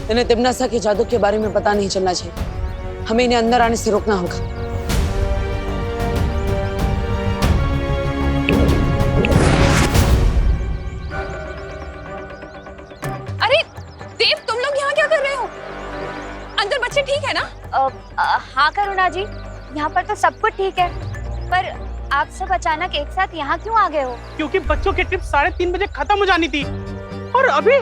इन्हें तिम्नासा के जादू के बारे में पता नहीं चलना चाहिए। हमें इन्हें अंदर आने से रोकना होगा। अरे देव, तुम लोग यहाँ क्या कर रहे हो? अंदर बच्चे ठीक है ना? हाँ करुणा जी, यहाँ पर तो सब कुछ ठीक है, पर आप सब अचानक एक साथ यहाँ क्यों आ गए हो? क्योंकि बच्चों की ट्रिप 3:30 बजे खत्म हो जानी थी और अभी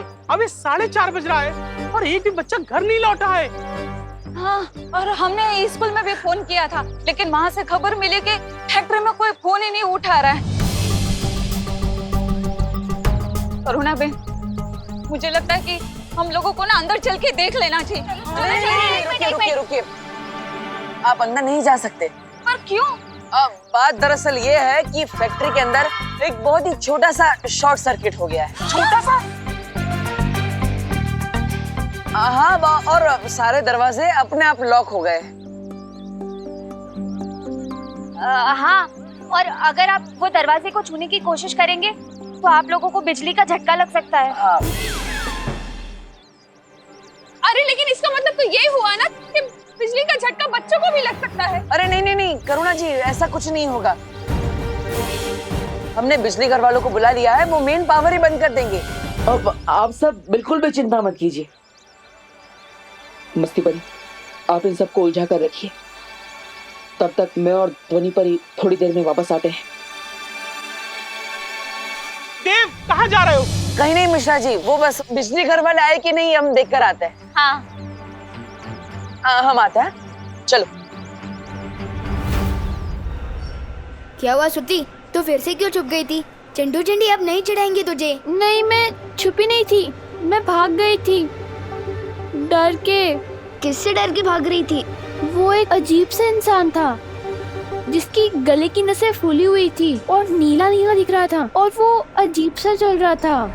4:30 बज रहा है और एक भी बच्चा घर नहीं लौटा है। हाँ, और हमने स्कूल में भी फोन किया था, लेकिन वहाँ से खबर मिली कि फैक्ट्री में कोई फोन ही नहीं उठा रहा है। करुणा बेन, मुझे लगता है कि हम लोगों को ना अंदर चल के देख लेना चाहिए। रुकिए रुकिए, आप अंदर नहीं जा सकते। पर क्यों? बात दरअसल ये है कि फैक्ट्री के अंदर एक बहुत ही छोटा सा शॉर्ट सर्किट हो गया है। छोटा सा? हाँ, और सारे दरवाजे अपने आप लॉक हो गए। हाँ, और अगर आप वो दरवाजे को छूने की कोशिश करेंगे तो आप लोगों को बिजली का झटका लग सकता है। हाँ। अरे लेकिन इसका मतलब तो ये हुआ ना कि बिजली का झटका बच्चों को भी लग सकता है। अरे नहीं करुणा जी, ऐसा कुछ नहीं होगा। हमने बिजली घर वालों को बुला लिया है, वो मेन पावर ही बंद कर देंगे। अब आप सब बिल्कुल भी चिंता मत कीजिए। मस्ती परी, आप इन सबको उलझा कर रखिए, तब तक मैं और ध्वनि परी थोड़ी देर में वापस आते हैं। देव, कहाँ जा रहे हो? कहीं नहीं मिश्रा जी, वो बस बिजली घर वाले आए कि नहीं हम देख कर आते हैं। हाँ। हम आते हैं, चलो। क्या हुआ श्रुति, तो फिर से क्यों छुप गई थी? चंडू चंडी अब नहीं चिढ़ाएंगे तुझे। नहीं, मैं छुपी नहीं थी, मैं भाग गई थी डर के। किससे डर के भाग रही थी? वो एक अजीब सा इंसान था जिसकी गले की नसें फूली हुई थी और नीला नीला दिख रहा था और वो अजीब सा चल रहा था।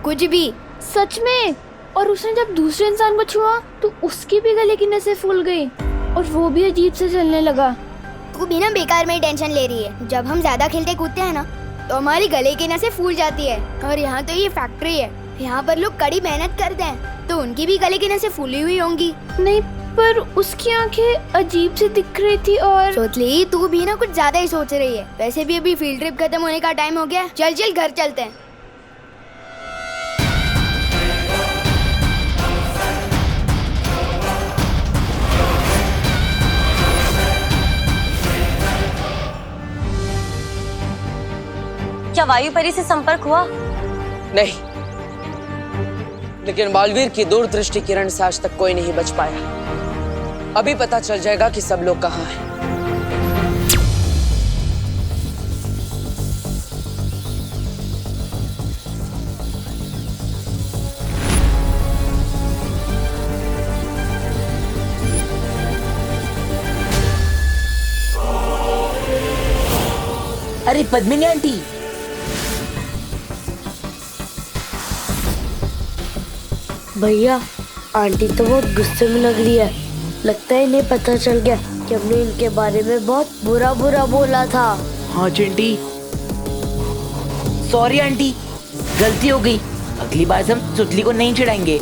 कुछ भी? सच में। और उसने जब दूसरे इंसान को छुआ तो उसकी भी गले की नसें फूल गई और वो भी अजीब से चलने लगा। तू भी ना बेकार में टेंशन ले रही है। जब हम ज्यादा खेलते कूदते हैं ना तो हमारी गले की नसें फूल जाती है। और यहाँ तो ये फैक्ट्री है, यहाँ पर लोग कड़ी मेहनत करते हैं, तो उनकी भी गले की नसें फूली हुई होंगी। नहीं, पर उसकी आंखें अजीब सी दिख रही थी। और सोचली, तू भी ना कुछ ज्यादा ही सोच रही है। वैसे भी अभी फील्ड ट्रिप खत्म होने का टाइम हो गया। चल चल घर चलते हैं। क्या वायु परी से संपर्क हुआ? नहीं, लेकिन बालवीर की दूरदृष्टि किरण से आज तक कोई नहीं बच पाया। अभी पता चल जाएगा कि सब लोग कहाँ हैं। अरे पद्मिनी आंटी, भैया, आंटी तो बहुत गुस्से में लग रही है। लगता है इन्हें पता चल गया कि हमने इनके बारे में बहुत बुरा बुरा बोला था। हाँ चिंटी, सॉरी आंटी, गलती हो गई। अगली बार से हम सुतली को नहीं चिढ़ाएंगे।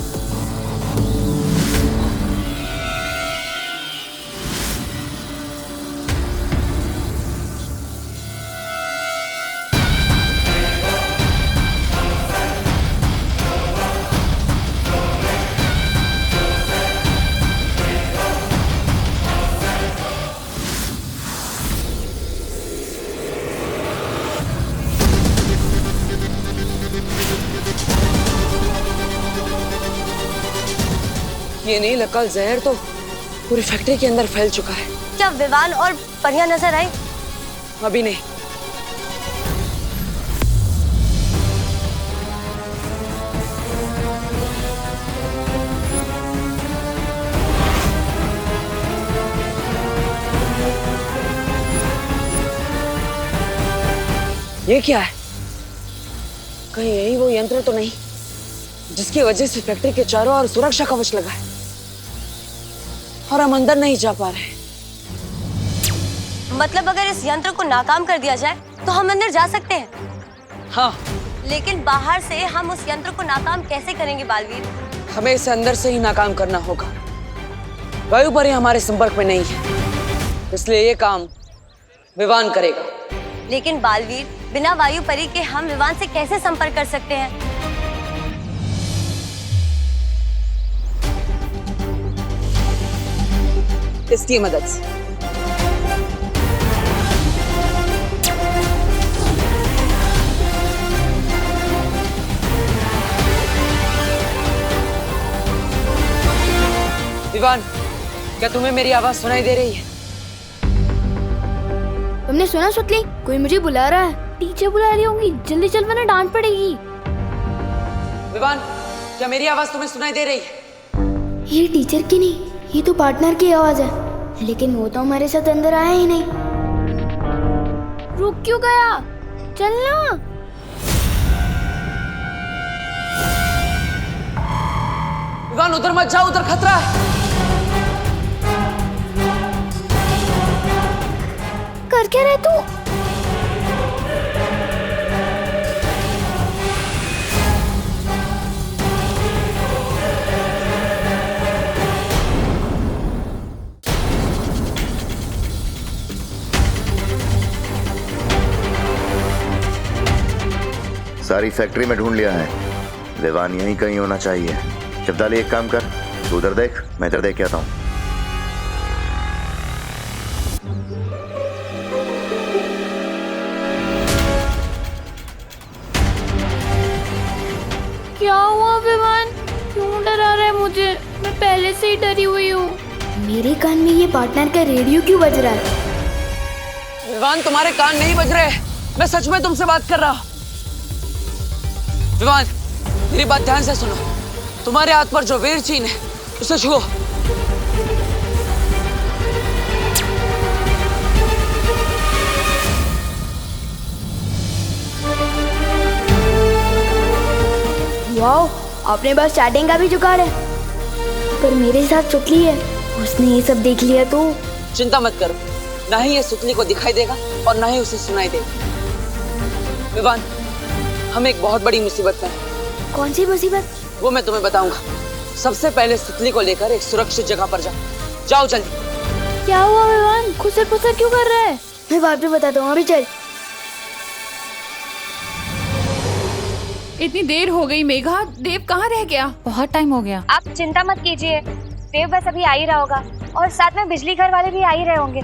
ये नहीं लकल जहर तो पूरी फैक्ट्री के अंदर फैल चुका है। क्या विवान और परियां नजर आई? अभी नहीं। ये क्या है? कहीं यही वो यंत्र तो नहीं जिसकी वजह से फैक्ट्री के चारों ओर सुरक्षा कवच लगा है और हम अंदर नहीं जा पा रहे। मतलब अगर इस यंत्र को नाकाम कर दिया जाए तो हम अंदर जा सकते हैं। हाँ, लेकिन बाहर से हम उस यंत्र को नाकाम कैसे करेंगे बालवीर? हमें इसे अंदर से ही नाकाम करना होगा। वायु परी हमारे संपर्क में नहीं है, इसलिए ये काम विवान करेगा। लेकिन बालवीर, बिना वायु परी के हम विवान से कैसे संपर्क कर सकते हैं? इसकी मदद से। विवान, क्या तुम्हें मेरी आवाज सुनाई दे रही है? तुमने सुना सुतली? कोई मुझे बुला रहा है। टीचर बुला रही होंगी, जल्दी चल वरना डांट पड़ेगी। विवान, क्या मेरी आवाज तुम्हें सुनाई दे रही है? ये टीचर की नहीं, ये तो पार्टनर की आवाज है, लेकिन वो तो हमारे साथ अंदर आया ही नहीं। रुक क्यों गया? चलना। विवान, उधर मत जाओ, उधर खतरा है। कर क्या रहे तू? सारी फैक्ट्री में ढूंढ लिया है, विवान यहीं कहीं होना चाहिए। शब्दाली, एक काम कर, तू उधर देख, मैं इधर देख के आता हूँ। क्या हुआ विवान? क्यों डरा रहा है मुझे? मैं पहले से ही डरी हुई हूँ। मेरे कान में ये पार्टनर का रेडियो क्यों बज रहा है? विवान, तुम्हारे कान नहीं बज रहे हैं, मैं सच में तुमसे बात कर रहा हूँ। विवान, मेरी बात ध्यान से सुनो। तुम्हारे हाथ पर जो वीर चिन्ह है, उसे छुओ। वाओ, आपने बस चैटिंग का भी जुगाड़ है। पर मेरे साथ सुतली है, उसने ये सब देख लिया तो। चिंता मत करो, ना ही ये सुतली को दिखाई देगा और ना ही उसे सुनाई देगा। विवान, हम एक बहुत बड़ी मुसीबत में हैं। कौन सी मुसीबत? वो मैं तुम्हें बताऊंगा। सबसे पहले सुतली को लेकर एक सुरक्षित जगह पर जाओ। जाओ जल्दी। क्या हुआ विवान? खुसर पुसर क्यों कर रहा है? मैं बाद में बताता हूँ, अभी चल। इतनी देर हो गई मेघा, देव कहाँ रह गया? बहुत टाइम हो गया। आप चिंता मत कीजिए, देव बस अभी आ ही रहा होगा और साथ में बिजली घर वाले भी आ ही रहे होंगे।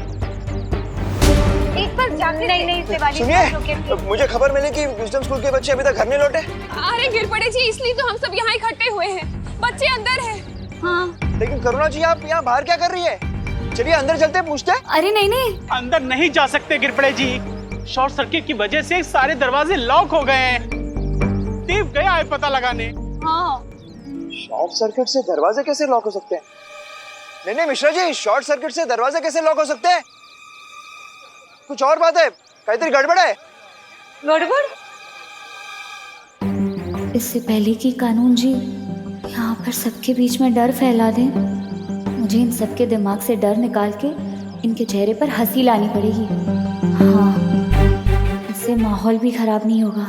एक बार जाके नहीं शिवानी, सुनिए, मुझे खबर मिली कि विजडम स्कूल के बच्चे अभी तक घर नहीं लौटे। अरे गिर पड़े जी, इसलिए तो हम सब यहाँ इकट्ठे हुए हैं। बच्चे अंदर हैं। हाँ। लेकिन करुणा जी, आप यहाँ बाहर क्या कर रही है? चलिए अंदर चलते पूछते हैं। अरे नहीं, अंदर नहीं जा सकते गिरपड़े जी, शॉर्ट सर्किट की वजह से सारे दरवाजे लॉक हो गए हैं। देव गया है पता लगाने। हाँ। शॉर्ट सर्किट से दरवाजे कैसे लॉक हो सकते हैं? नहीं मिश्रा जी, शॉर्ट सर्किट से दरवाजे कैसे लॉक हो सकते हैं? कुछ और बात है, काहीतरी गड़बड़ है। गड़बड़? इससे पहले कि कानून जी यहाँ पर सबके बीच में डर फैला दें, मुझे इन सबके दिमाग से डर निकाल के इनके चेहरे पर हंसी लानी पड़ेगी। हाँ, इससे माहौल भी खराब नहीं होगा।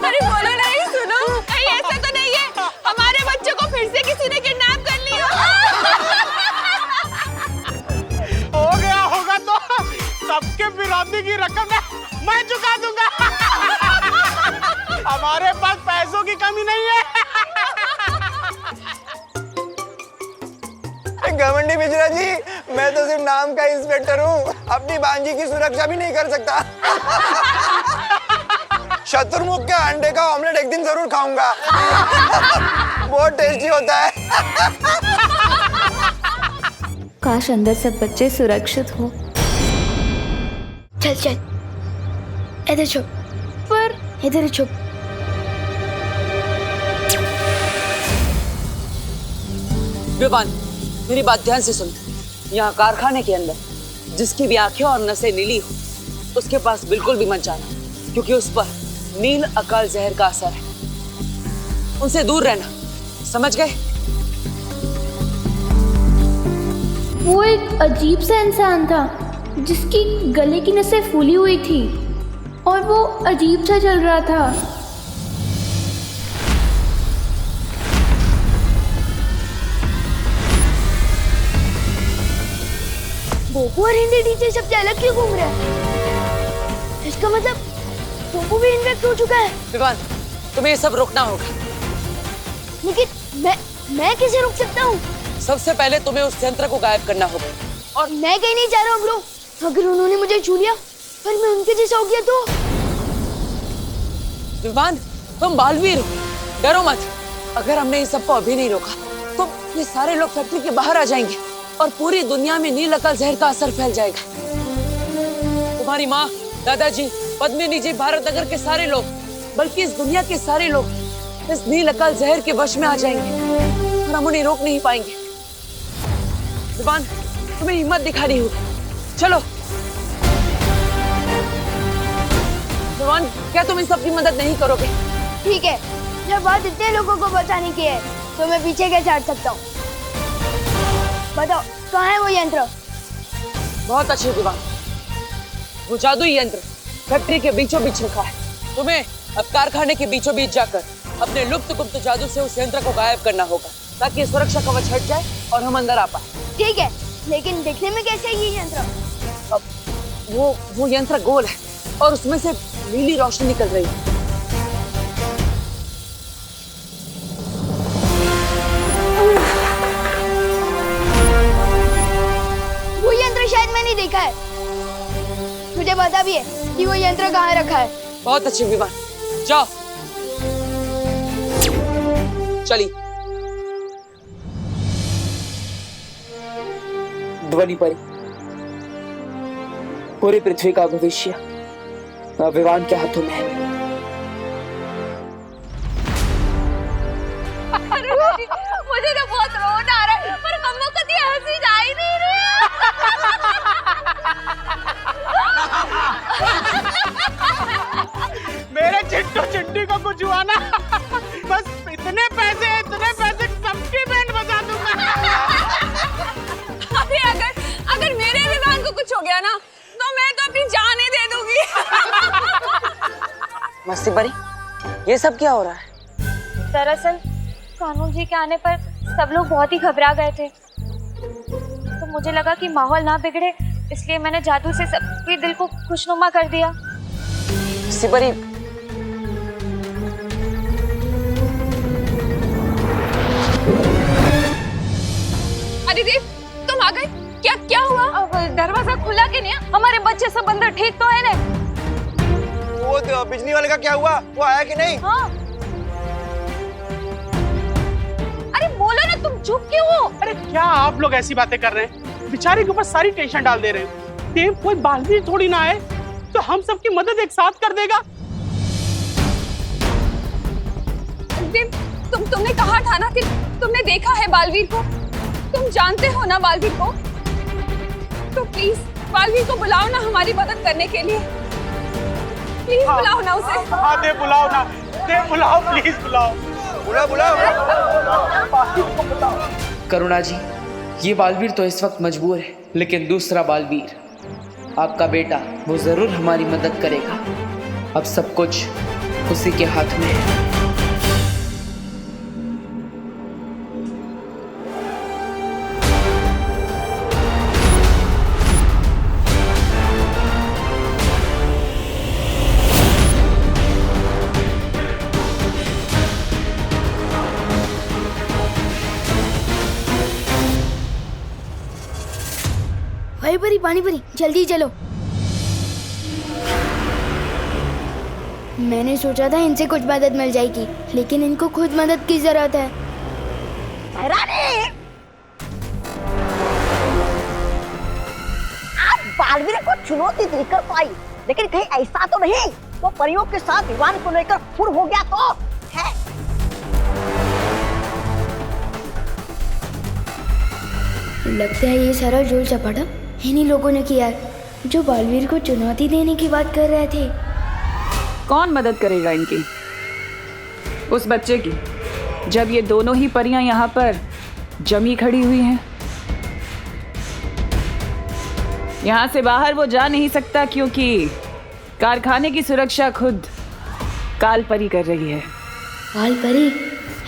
अरे बोलो नहीं, सुनो, कहीं ऐसा तो नहीं है हमारे बच्चों को फिर से किसी ने किडनैप कर लिया? हो गया होगा तो सबके विरोधी की रकम मैं चुका दूंगा। हमारे पास पैसों की कमी नहीं है। घमंडी मिश्रा जी, मैं तो सिर्फ नाम का इंस्पेक्टर हूँ, अपनी बांजी की सुरक्षा भी नहीं कर सकता। शत्रुमुख के अंडे का ऑमलेट एक दिन जरूर खाऊंगा। बहुत टेस्टी होता है। काश अंदर सब बच्चे सुरक्षित हो। चल चल, इधर छुप। पर इधर छुप। विवान, मेरी बात ध्यान से सुन। यहाँ कारखाने के अंदर जिसकी भी आंखें और नसें नीली हो, उसके पास बिल्कुल भी मत जाना, क्योंकि उस पर नील अकाल जहर का असर है। उनसे दूर रहना, समझ गए? वो एक अजीब सा इंसान था, जिसकी गले की नसें फूली हुई थी और वो अजीब सा चल रहा था। बोपू और हिंदी टीचर सबसे अलग क्यों घूम रहे हैं? इसका मतलब बोपू भी इन्फेक्ट हो चुका है। विवान, तुम्हें ये सब रोकना होगा। लेकिन मैं कैसे रोक सकता हूँ? सबसे पहले तुम्हें उस यंत्र को गायब करना होगा। और मैं कहीं नहीं जा रहा हूँ ब्रो। अगर उन्होंने मुझे छू लिया पर मैं उनके जैसा हो गया तो? विवान, तुम बालवीर हो, डरो मत। अगर हमने इन सबको अभी नहीं रोका तो ये सारे लोग फैक्ट्री के बाहर आ जाएंगे और पूरी दुनिया में नील अकल जहर का असर फैल जाएगा। तुम्हारी माँ, दादाजी, पद्मिनी जी, भारत नगर के सारे लोग, बल्कि इस दुनिया के सारे लोग इस नील अकल जहर के वश में आ जाएंगे और हम उन्हें रोक नहीं पाएंगे। विवान, तुम्हें हिम्मत दिखानी होगी। चलो विवान, क्या तुम इन सब की मदद नहीं करोगे? ठीक है, जब बात इतने लोगों को बचाने की है तो मैं पीछे कैसे हट सकता हूँ? बताओ, कहाँ है वो यंत्र? बहुत अच्छे विवान, वो जादुई यंत्र फैक्ट्री के बीचों बीच रखा है। तुम्हें अब कारखाने के बीचों बीच जाकर अपने लुप्त गुप्त जादू से उस यंत्र को गायब करना होगा ताकि सुरक्षा कवच हट जाए और हम अंदर आ पाए। ठीक है, लेकिन दिखने में कैसे है ये यंत्र? अब वो यंत्र गोल है और उसमें से नीली रोशनी निकल रही है। वो यंत्र शायद मैंने देखा है। मुझे पता भी है कि वो यंत्र कहाँ रखा है। बहुत अच्छे विमान, जाओ चली। ध्वनि परी, पूरी पृथ्वी का भविष्य विवान के हाथों में है। अरे बाजी, मुझे तो बहुत रोना आ रहा है, पर मम्मा को तो हंसी जा ही नहीं रही। मेरे चिट्टू चिट्टी को कुछ हुआ ना, बस इतने पैसे सबकी बैंड बजा दूंगा। अभी अगर मेरे विमान को कुछ हो गया ना तो मैं तो अपनी जान ही दे दूंगी। मस्ती परी, ये सब क्या हो रहा है? दरअसल कानून जी के आने पर सब लोग बहुत ही घबरा गए थे, तो मुझे लगा कि माहौल ना बिगड़े, इसलिए मैंने जादू से सबके दिल को खुशनुमा कर दिया। मस्ती परी, अदिति, तुम आ गए? क्या हुआ? दरवाजा खुला कि नहीं? हमारे बच्चे सब अंदर ठीक तो है ना? वो तो बिजली वाले का क्या हुआ? वो आया कि नहीं? हाँ। अरे बोलो ना, तुम चुप क्यों हो? अरे क्या आप लोग ऐसी बातें कर रहे हैं? बेचारे के ऊपर सारी टेंशन डाल दे रहे हैं। देव कोई बालवीर थोड़ी ना है तो हम सबकी मदद एक साथ कर देगा। देव, तुमने कहा था ना कि तुमने देखा है बालवीर को। तुम जानते हो ना बालवीर को, तो प्लीज बालवीर को बुलाओ ना हमारी मदद करने के लिए। प्लीज बुलाओ ना उसे। हाँ देव, बुलाओ ना, देव बुलाओ, प्लीज बुलाओ। बुलाओ। करुणा जी, ये बालवीर तो इस वक्त मजबूर है, लेकिन दूसरा बालवीर आपका बेटा, वो जरूर हमारी मदद करेगा। अब सब कुछ उसी के हाथ में है। भाई परी, पानी परी, जल्दी चलो। मैंने सोचा था इनसे कुछ मदद मिल जाएगी, लेकिन इनको खुद मदद की जरूरत है। आप बालवीर को चुनौती देकर पाई, लेकिन कहीं ऐसा तो नहीं वो परियों के साथ विवान को लेकर फुर हो गया तो है? लगता है ये सारा जोर चपाटा इन्हीं लोगों ने किया है जो बालवीर को चुनौती देने की बात कर रहे थे। कौन मदद करेगा इनकी? उस बच्चे की, जब ये दोनों ही परियां यहाँ पर जमी खड़ी हुई हैं। यहाँ से बाहर वो जा नहीं सकता क्योंकि कारखाने की सुरक्षा खुद काल परी कर रही है। काल परी?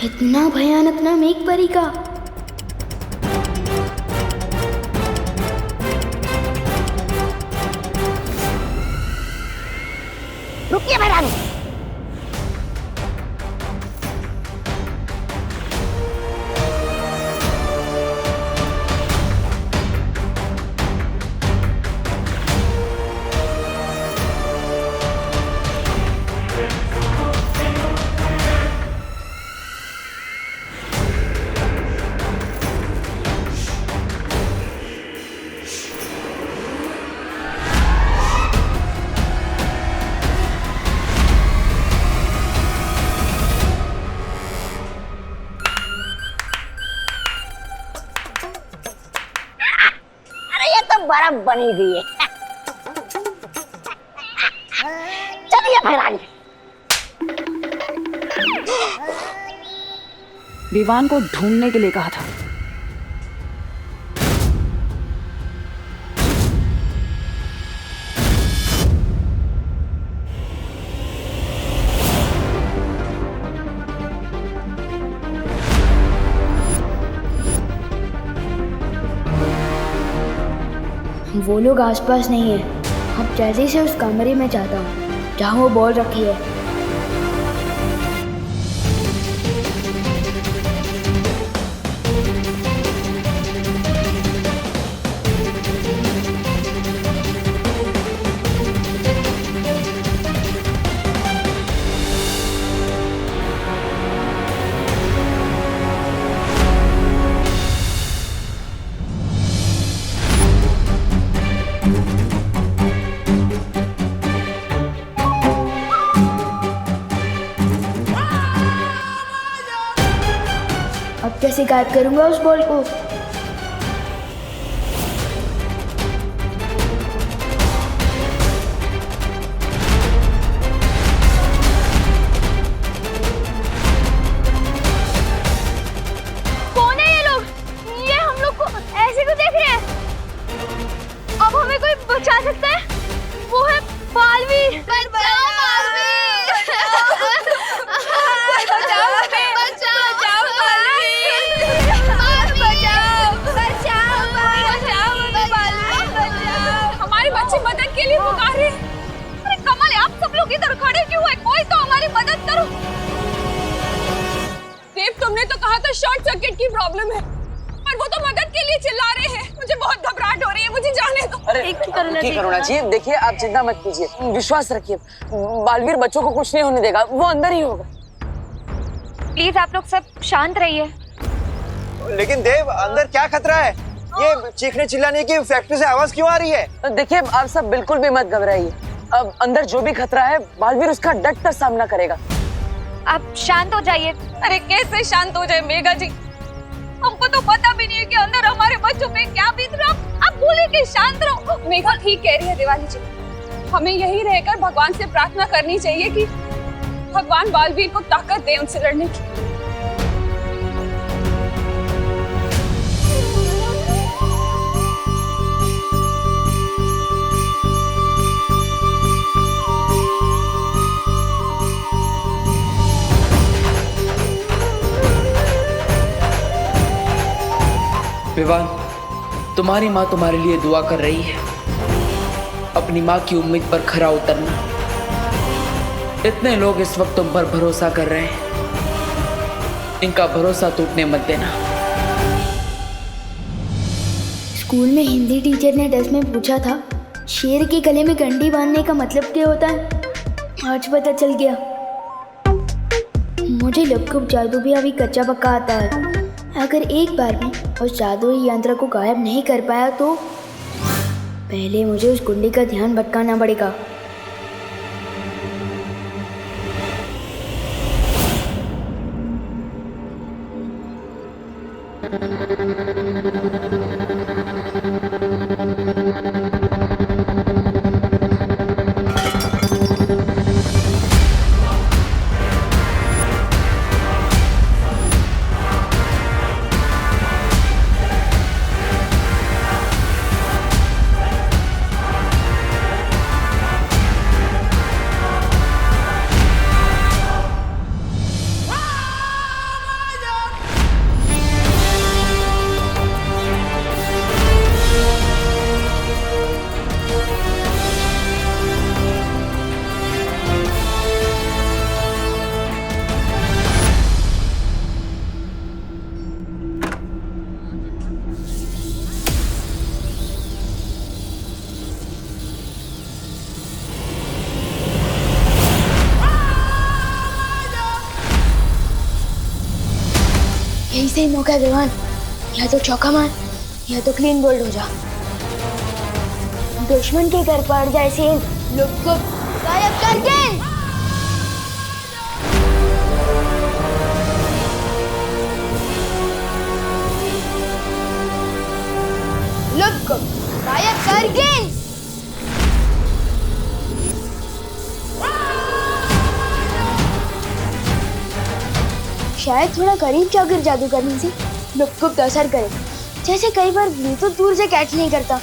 इतना भयानक नाम एक परी का? रुकिए महारानी। बर्फ बनी हुई है। चलिए महारानी। विवान को ढूंढने के लिए कहा था। वो लोग आसपास नहीं है। अब जल्दी से उस कमरे में जाता हूँ जहाँ वो बॉल रखी है। अब कैसे गायब करूंगा उस बॉल को? कौन है ये लोग? ये हम लोग को ऐसे क्यों देख रहे हैं? अब हमें कोई बचा सकता है? वो है बालवीर। बचाओ बालवीर! बचाओ हमें! बचाओ हमारे बच्चे मदद के लिए पुकार रहे हैं। अरे कमल, आप सब लोग इधर खड़े क्यों हैं? कोई तो हमारी मदद करो। देव, तुमने तो कहा था शॉर्ट सर्किट की प्रॉब्लम है, पर वो तो मदद के लिए चिल्ला रहे हैं। मुझे बहुत घबराहट हो रही है, मुझे जाने दो। अरे करुणा जी, देखिए आप चिंता मत कीजिए, विश्वास रखिए, बालवीर बच्चों को कुछ नहीं होने देगा, वो अंदर ही होगा। प्लीज आप लोग सब शांत रहिए। लेकिन देव, अंदर क्या खतरा है? ये चीखने चिल्लाने की फैक्ट्री से आवाज क्यों आ रही है? देखिए आप सब बिल्कुल भी मत घबराइए। अब अंदर जो भी खतरा है बालवीर उसका डट कर सामना करेगा। आप शांत हो जाइए। अरे कैसे शांत हो जाए मेघा जी? हमको तो पता भी नहीं है कि अंदर हमारे बच्चों पे क्या बीत रहा है। आप बोले कि शांत रहो। मेघा ठीक कह रही है दिवाली जी, हमें यही रहकर भगवान से प्रार्थना करनी चाहिए कि भगवान बालवीर को ताकत दे उनसे लड़ने की। विवान, तुम्हारी माँ तुम्हारे लिए दुआ कर रही है। अपनी माँ की उम्मीद पर खरा उतरना। इतने लोग इस वक्त तुम पर भरोसा कर रहे हैं, इनका भरोसा टूटने मत देना। स्कूल में हिंदी टीचर ने टेस्ट में पूछा था, शेर के गले में घंटी बांधने का मतलब क्या होता है? आज पता चल गया। मुझे लघु जादू भी अभी कच्चा पक्का आता है। अगर एक बार में उस जादुई यंत्र को गायब नहीं कर पाया तो पहले मुझे उस गुंडे का ध्यान भटकाना पड़ेगा। ऐसे ही मौका है विवान, या तो चौका मार या तो क्लीन बोल्ड हो जा। दुश्मन के घर पड़ जाए सेल, लुक को गायब कर गेंद। लुक को गायब कर गेंद। शायद थोड़ा करीब जाकर जादू करने से लुक को असर करे। जैसे कई बार ब्लू तो दूर से कैच नहीं करता,